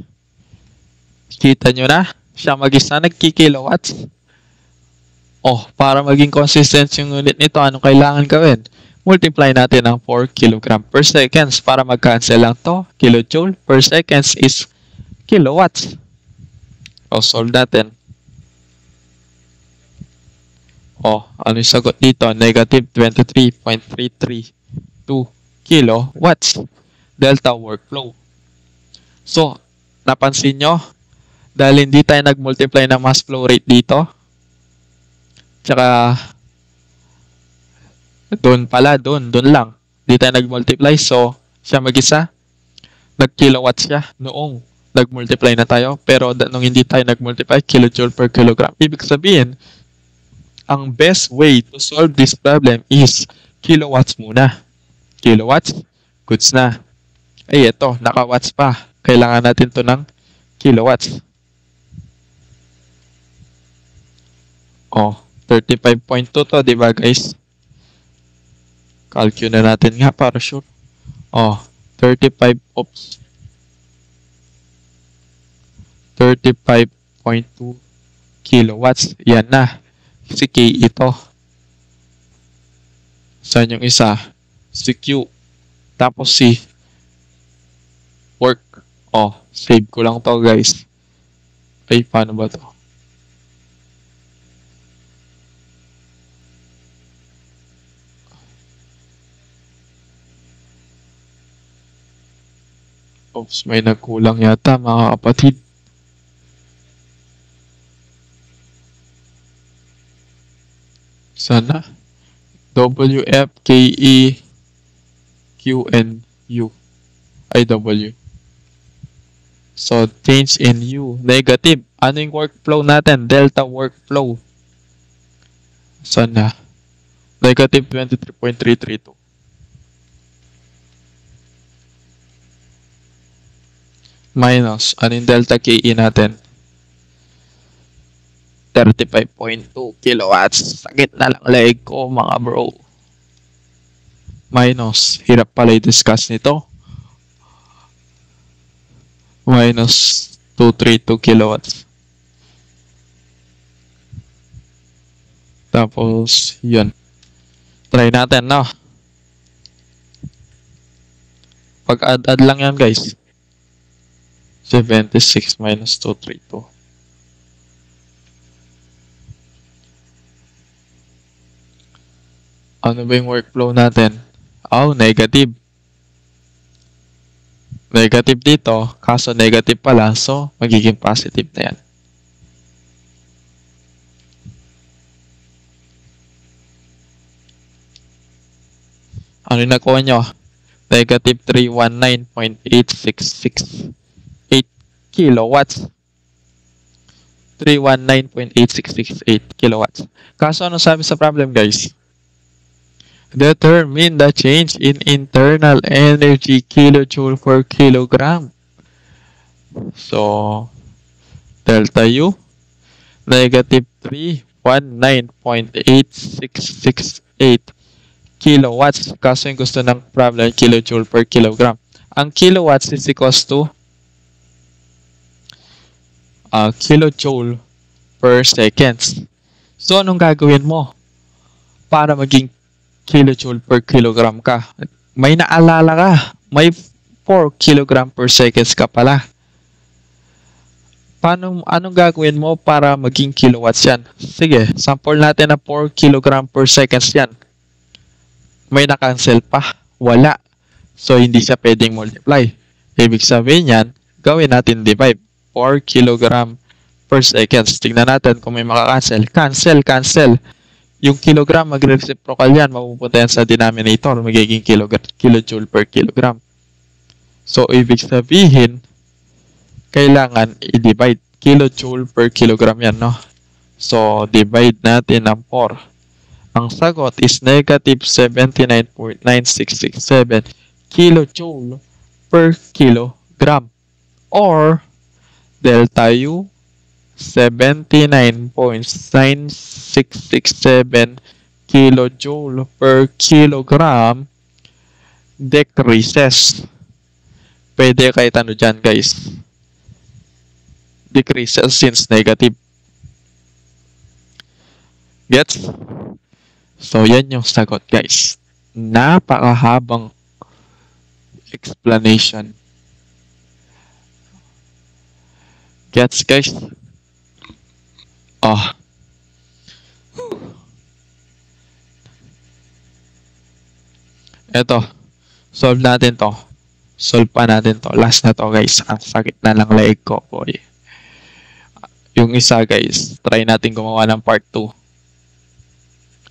Kita nyo na? Siya mag-isa nagki-kilowatts. Para maging consistent yung unit nito, anong kailangan gawin? Multiply natin ang 4 kilogram per seconds para mag-cancel lang to. Kilojoule per seconds is kilowatts. Solve natin. Ano yung sagot dito? Negative 23.332 kilowatts delta workflow. So, napansin nyo? Dahil hindi tayo nag-multiply ng mass flow rate dito. Tsaka, doon lang. Hindi tayo nag-multiply. So, siya mag-isa, nag-kilowatts siya noong nag-multiply na tayo. Pero nung hindi tayo nag-multiply, kilojoule per kilogram. Ibig sabihin, ang best way to solve this problem is kilowatts muna. Kilowatts, goods na. Ay, ito, naka-watts pa. Kailangan natin to ng kilowatts. 35.2 to, di ba guys? Calculate na natin nga para sure. 35.2 kilowatts. Yan na. Si K ito. Saan yung isa? Si Q. Tapos si work. Save ko lang to guys. Ay, paano ba to? Oops, may nagkulang yata mga kapatid. Sana. W, F, K, E, Q, N, U. I, W. So, change in U. Negative. Ano yung workflow natin? Delta workflow. Sana. Negative 23.332. Minus. Ano yung delta KE natin? 35.2 kilowatts. Sakit na lang leg ko mga bro. Minus. Hirap pala i-discuss nito. Minus 232 kilowatts. Tapos, yun. Try natin, no? Pag-add lang yan, guys. 76 minus 232. Ano ba yung workflow natin? Negative. Negative dito, kaso negative pala, so magiging positive na yan. Ano yung nakuha nyo? Negative 319.8668 kilowatts. 319.8668 kilowatts. Kaso ano sabi sa problem, guys? Determine the change in internal energy kilojoule per kilogram. So, delta U, negative 319.8668 kilowatts. Kaso yung gusto ng problem, kilojoule per kilogram. Ang kilowatts is equals to kilojoule per seconds. So, anong gagawin mo para maging kilojoule per kilogram ka? May naalala ka. May 4 kilogram per seconds ka pala. Anong gagawin mo para maging kilowatts yan? Sige, sample natin na 4 kilogram per seconds yan. May na-cancel pa? Wala. So, hindi siya pwedeng multiply. Ibig sabihin yan, gawin natin divide. 4 kilogram per seconds. Tingnan natin kung may maka-cancel. Cancel. Yung kilogram, mag-reciprocal yan. Mapupunta yan sa denominator. Magiging kilojoule per kilogram. So, ibig sabihin, kailangan i-divide. Kilojoule per kilogram yan, no? So, divide natin ng 4. Ang sagot is negative 79.9667 kilojoule per kilogram. Or, delta U, 79.9667 kilojoule per kilogram decreases. Pwede kahit ano dyan, guys. Decreases since negative. Gets? So, yan yung sagot, guys. Napakahabang explanation. Gets, guys? Eto, solve natin to. Solve pa natin to. Last na to guys. Ang sakit na ng leg ko, boy. Yung isa guys, try natin gumawa ng part 2.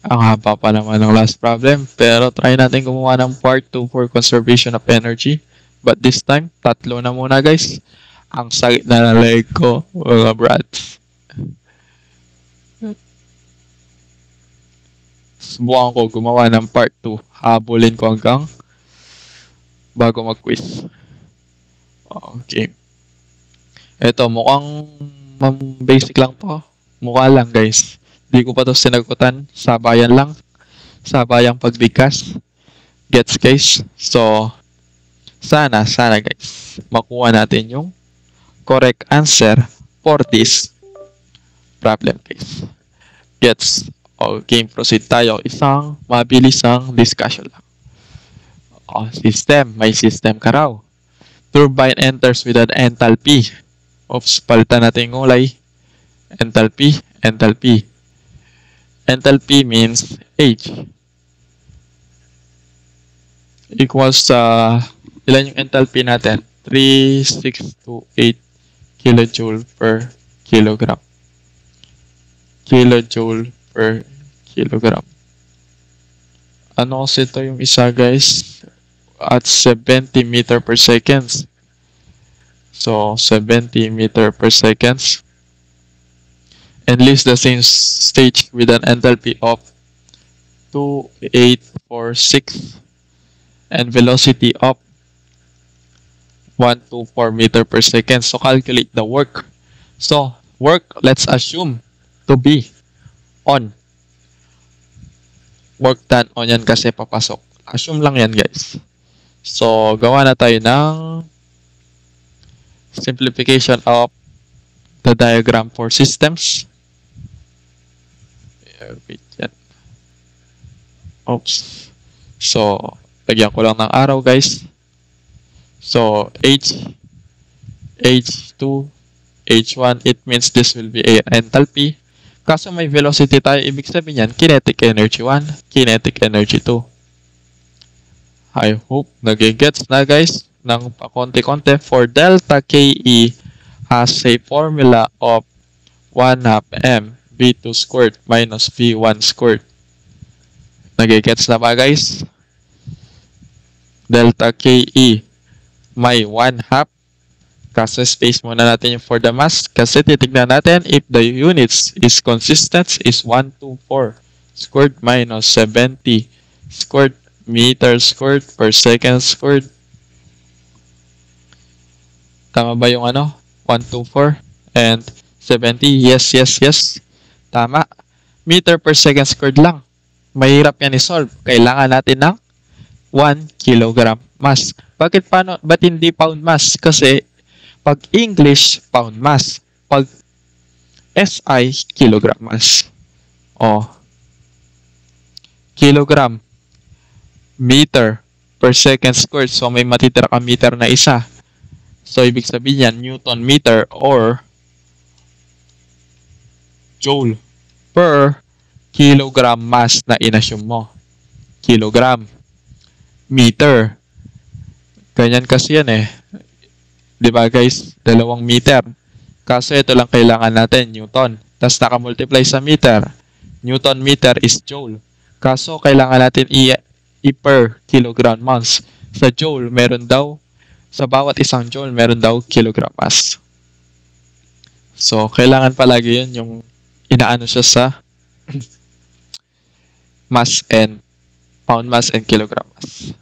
Ang haba pa naman ng last problem. Pero try natin gumawa ng part 2 for conservation of energy. But this time, tatlo na muna guys. Ang sakit na ng leg ko, mga brats. Subukan ko gumawa ng part 2. Habulin ko hanggang bago mag-quiz. Okay. Ito, mukhang basic lang to. Mukha lang guys. Di ko pa to sinagutan. Sabayan lang. Sabayang pagbigkas. Gets guys? So, sana guys, makuha natin yung correct answer for this problem guys. Gets? Okay, proceed tayo. Isang mabilisang discussion lang. System. May system ka raw. Turbine enters with an enthalpy. Oops, palitan natin yung ulay. Enthalpy. Enthalpy means H. Equals ilan yung enthalpy natin? 3628 kilojoule per kilogram. Kilojoule per kilogram. Ano kasi ito yung isa guys? At 70 meter per seconds. So, 70 meter per seconds. And leaves the same stage with an enthalpy of 2846 and velocity of 124 meter per second. So, calculate the work. So, work, let's assume to be on. Work done on yan kasi papasok. Assume lang yan guys. So, gawa na tayo ng simplification of the diagram for systems. Wait, yan. Oops. So, lagyan ko lang ng arrow guys. So, H2, H1, it means this will be a enthalpy. Kaso may velocity tayo, ibig sabihin yan, kinetic energy 1, kinetic energy 2. I hope nagigets na guys ng pakonti-konti. For delta KE has a formula of 1/2 m V2 squared minus V1 squared. Nagigets na ba guys? Delta KE may 1/2. Kaso space muna natin yung for the mass. Kasi titignan natin if the units is consistent is 124 squared minus 70 squared meter squared per second squared. Tama ba yung 124 and 70? Yes. Tama. Meter per second squared lang. Mahirap yan i-solve. Kailangan natin ng 1 kilogram mass. Ba't hindi pound mass? Kasi pag English, pound mass. Pag SI, kilogram mass. Kilogram meter per second squared. So, may matitira ka meter na isa. So, ibig sabihin yan, Newton meter or joule per kilogram mass na inassume mo. Kilogram meter. Ganyan kasi yan eh. Diba guys? 2 meter. Kaso ito lang kailangan natin, Newton. Tapos nakamultiply sa meter. Newton meter is joule. Kaso kailangan natin per kilogram mass. Sa joule, meron daw, sa bawat isang joule, meron daw kilogram mass. So, kailangan palagi yun yung inaano siya sa mass and pound mass and kilogram mass.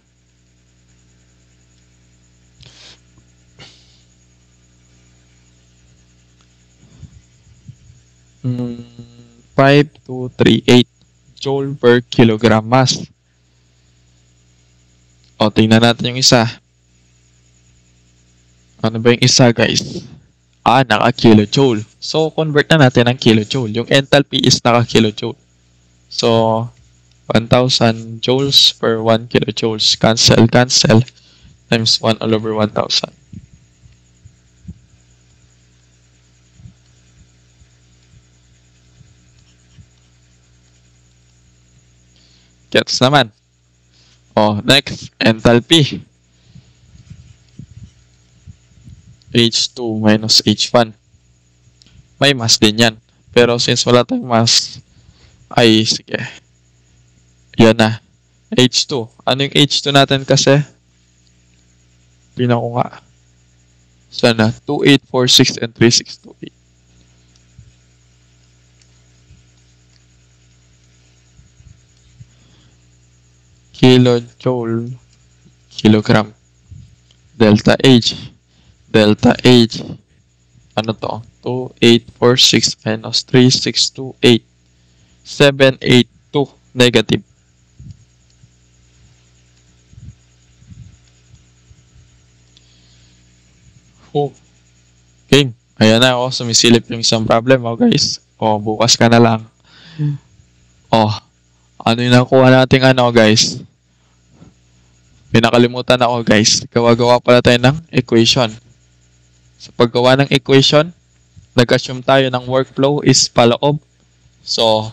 Hmm, 5238 joule per kilogram mass. Tingnan natin yung isa. Ano ba yung isa, guys? Naka-kilojoule. So, convert na natin ng kilojoule. Yung enthalpy is naka-kilojoule. So, 1,000 joules per 1 kilojoules. Cancel. Times 1 all over 1,000. Gets naman. Oh, next, enthalpy. H2 minus H1. May mass din yan. Pero since wala tayong mass, ay sige. Yan na. H2. Ano yung H2 natin kasi? Tingnan ko nga. Sana 2846 and 3628. Kilojoule, kilogram. Delta H. Delta H. Ano to? 2846 minus 3628. 782 negative. Oh. Game. Ayan na ako. Sumisilip yung isang problem. Oh, guys. Oh, bukas ka na lang. Oh. Ano yung nakuha natin guys? Pinakalimutan ako, guys. Gawa-gawa pala tayo ng equation. Sa paggawa ng equation, nag-assume tayo ng workflow is paloob. So,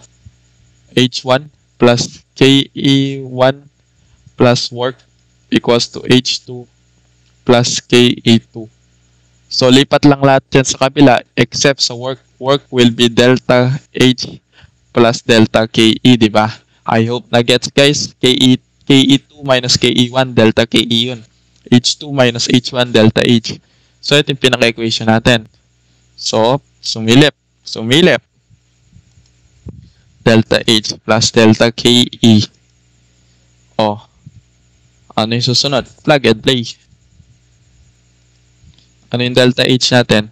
H1 plus KE1 plus work equals to H2 plus KE2. So, lipat lang lahat yan sa kabila except sa work. Work will be delta H plus delta KE, di ba? I hope na gets, guys. KE2 minus KE1, delta KE yun. H2 minus H1, delta H. So, ito yung pinaka-equation natin. So, sumilip. Delta H plus delta KE. Oh. Ano yung susunod? Plug and play. Ano yung delta H natin?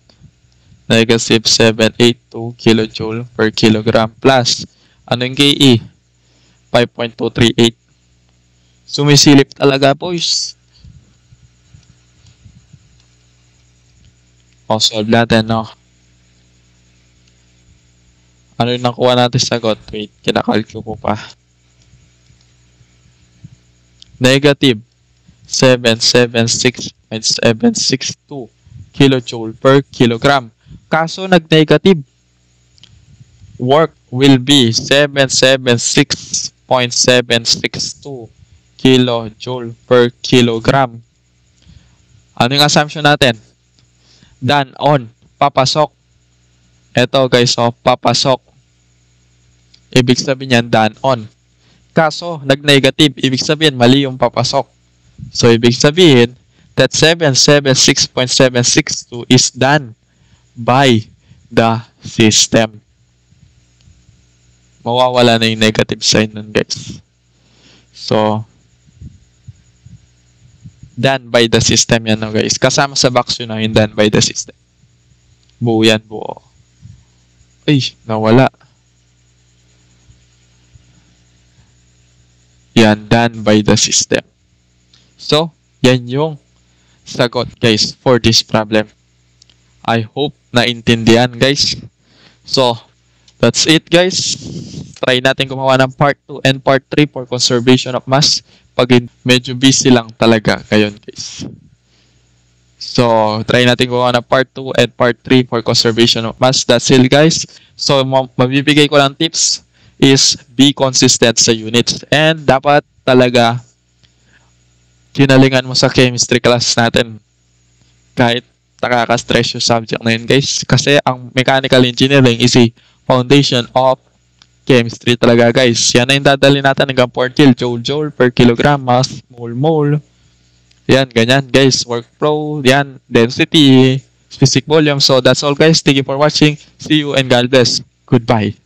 Negative 782 kilojoule per kilogram plus. Ano yung KE? 5.238. Sumisilip talaga, boys. O, solve natin, no? Ano yung nakuha natin sagot? Wait, kinakalkyo ko pa. Negative 776.762 kilojoule per kilogram. Kaso nag-negative. Work will be 776.762 kilojoule per kilogram. Ano yung assumption natin? Done on. Papasok. Ito guys, papasok. Ibig sabihin yan, done on. Kaso, nag-negative. Ibig sabihin, mali yung papasok. So, ibig sabihin, that 776.762 is done by the system. Mawawala na yung negative sign nun, guys. So, done by the system yan, no, guys. Kasama sa box yun, yung done by the system. Buo yan, buo. Ay, nawala. Yan, done by the system. So, yan yung sagot, guys, for this problem. I hope naintindihan, guys. So, that's it, guys. Try natin gumawa ng part 2 and part 3 for conservation of mass. Pag medyo busy lang talaga ngayon, guys. So, try natin gumawa ng part 2 and part 3 for conservation of mass. That's it, guys. So, mabibigay ko lang tips is be consistent sa units. And dapat talaga kinalingan mo sa chemistry class natin. Kahit nakaka-stress yung subject na yun, guys. Kasi ang mechanical engineering is a foundation of chemistry talaga, guys. Yan na yung dadali natin hanggang 4 joule per kilogram, mass, mole. Yan, ganyan, guys. Workflow, yan, density, specific volume. So, that's all, guys. Thank you for watching. See you and God bless. Goodbye.